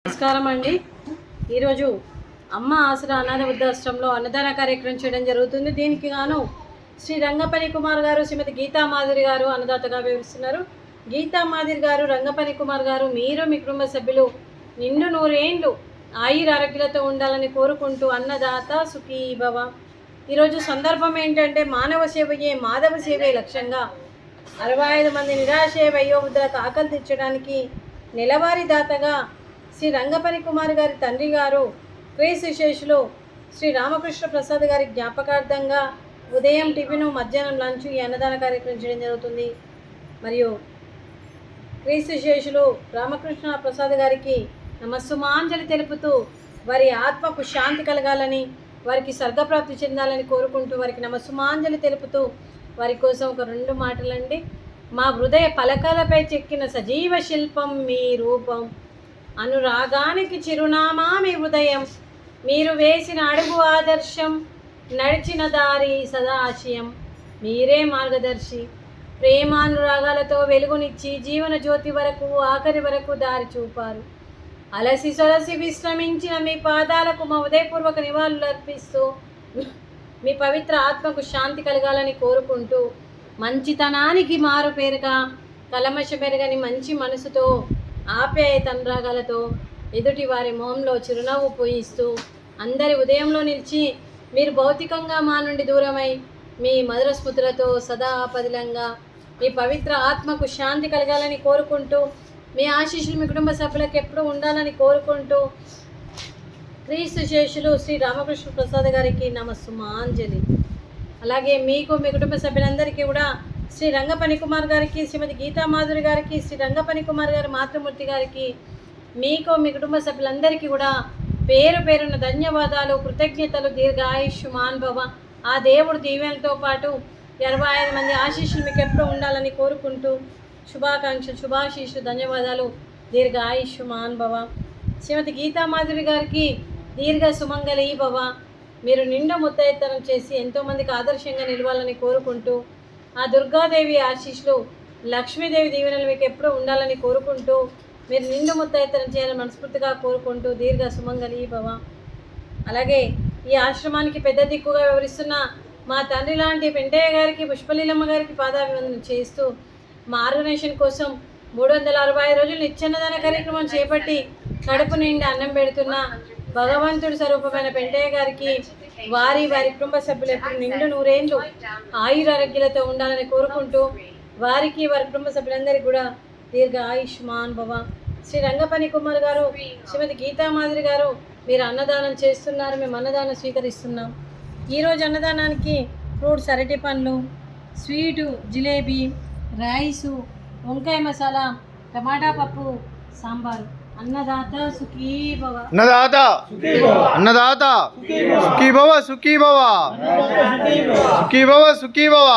నమస్కారం అండి. ఈరోజు అమ్మ ఆసరా అనాథ వృద్ధాశ్రమంలో అన్నదాన కార్యక్రమం చేయడం జరుగుతుంది. దీనికి గాను శ్రీ రంగపని కుమార్ గారు, శ్రీమతి గీతా మాధురి గారు అన్నదాతగా వివరిస్తున్నారు. గీతా మాధురి గారు, రంగపని కుమార్ గారు, మీరు మీ కుటుంబ సభ్యులు నిండు నూరేండ్లు ఆయుర ఆరోగ్యాలతో ఉండాలని కోరుకుంటూ అన్నదాత సుఖీ భవ. ఈరోజు సందర్భం ఏంటంటే మానవ సేవయే మాధవ సేవే లక్ష్యంగా 65 మంది నిరాశయ వయోవృద్ధులకు ఆకలి తీర్చడానికి నెలవారీ దాతగా శ్రీ రంగపని కుమార్ గారి తండ్రి గారు క్రీస్తు శేషులు శ్రీ రామకృష్ణ ప్రసాద్ గారి జ్ఞాపకార్థంగా ఉదయం టిఫిన్, మధ్యాహ్నం లంచ్ ఈ అన్నదాన కార్యక్రమం చేయడం జరుగుతుంది. మరియు క్రీస్తు శేషులు రామకృష్ణ ప్రసాద్ గారికి నమస్సుమాంజలి తెలుపుతూ వారి ఆత్మకు శాంతి కలగాలని, వారికి స్వర్గప్రాప్తి చెందాలని కోరుకుంటూ వారికి నమస్సుమాంజలి తెలుపుతూ వారి కోసం ఒక 2 మాటలండి. మా హృదయ పలకాలపై చెక్కిన సజీవ శిల్పం మీ రూపం, అనురాగానికి చిరునామా మీ హృదయం, మీరు వేసిన అడుగు ఆదర్శం, నడిచిన దారి సదాశయం, మీరే మార్గదర్శి. ప్రేమానురాగాలతో వెలుగునిచ్చి జీవన జ్యోతి వరకు ఆఖరి వరకు దారి చూపారు. అలసి సొలసి విశ్రమించిన మీ పాదాలకు మా ఉదయపూర్వక నివాళులు అర్పిస్తూ మీ పవిత్ర ఆత్మకు శాంతి కలగాలని కోరుకుంటూ మంచితనానికి మారు పేరుగా కలమష పెరగని మంచి మనసుతో ఆప్యాయత అనురాగాలతో ఎదుటి వారి మొహంలో చిరునవ్వు పోయిస్తూ అందరి ఉదయంలో నిలిచి మీరు భౌతికంగా మా నుండి దూరమై మీ మధుర స్మృతులతో సదా పదిలంగా మీ పవిత్ర ఆత్మకు శాంతి కలగాలని కోరుకుంటూ మీ ఆశీస్సులు మీ కుటుంబ సభ్యులకు ఎప్పుడూ ఉండాలని కోరుకుంటూ క్రీస్తు శేషులు శ్రీ రామకృష్ణ ప్రసాద్ గారికి నమస్సుమాంజలి. అలాగే మీకు మీ కుటుంబ సభ్యులందరికీ కూడా శ్రీ రంగపని కుమార్ గారికి, శ్రీమతి గీతా మాధురి గారికి, శ్రీ రంగపని కుమార్ గారి మాతృమూర్తి గారికి, మీకు మీ కుటుంబ సభ్యులందరికీ కూడా పేరు పేరున్న ధన్యవాదాలు, కృతజ్ఞతలు, దీర్ఘాయుష్మాన్ భవ. ఆ దేవుడు దీవెనలతో పాటు 65 మంది ఆశీస్సులు మీకు ఎప్పుడూ ఉండాలని కోరుకుంటూ శుభాకాంక్షలు, శుభాశీస్సులు, ధన్యవాదాలు, దీర్ఘాయుష్మాన్ భవ. శ్రీమతి గీతా మాధురి గారికి దీర్ఘ సుమంగళి భవ. మీరు నిండు ముత్తైత్తనం చేసి ఎంతోమందికి ఆదర్శంగా నిలవాలని కోరుకుంటూ ఆ దుర్గాదేవి ఆశీస్సులు, లక్ష్మీదేవి దీవెనలు మీకు ఎప్పుడూ ఉండాలని కోరుకుంటూ మీరు నిండు ముత్తైత్తనం చేయాలని మనస్ఫూర్తిగా కోరుకుంటూ దీర్ఘ సుమంగళి భవ. అలాగే ఈ ఆశ్రమానికి పెద్ద దిక్కుగా వివరిస్తున్న మా తండ్రి లాంటి పెంటయ్య గారికి, పుష్పలీలమ్మ గారికి పాదాభివందనం చేస్తూ మా ఆర్గనైజేషన్ కోసం 365 రోజులు నిత్యాన్నదాన కార్యక్రమం చేపట్టి కడుపు నిండా అన్నం పెడుతున్న భగవంతుడి స్వరూపమైన పెంటయ్య గారికి, వారి కుటుంబ సభ్యులు ఎప్పుడు నిండు నూరేండ్లు ఆయుర ఆరోగ్యాలతో ఉండాలని కోరుకుంటూ వారికి, వారి కుటుంబ సభ్యులందరికీ కూడా దీర్ఘ ఆయుష్మాన్ భవ. శ్రీ రంగపని కుమార్ గారు, శ్రీమతి గీతా మాధురి గారు, మీరు అన్నదానం చేస్తున్నారు, మేము అన్నదానం స్వీకరిస్తున్నాం. ఈరోజు అన్నదానానికి ఫ్రూట్స్, అరటి పండ్లు, స్వీటు, జిలేబీ, రైసు, వంకాయ మసాలా, టమాటా పప్పు, సాంబారు. అన్నదాత సుఖీ భవ. అన్నదాత అన్నదాత సుఖీ భవ, సుఖీ భవ, సుఖీ భవ, సుఖీ భవ.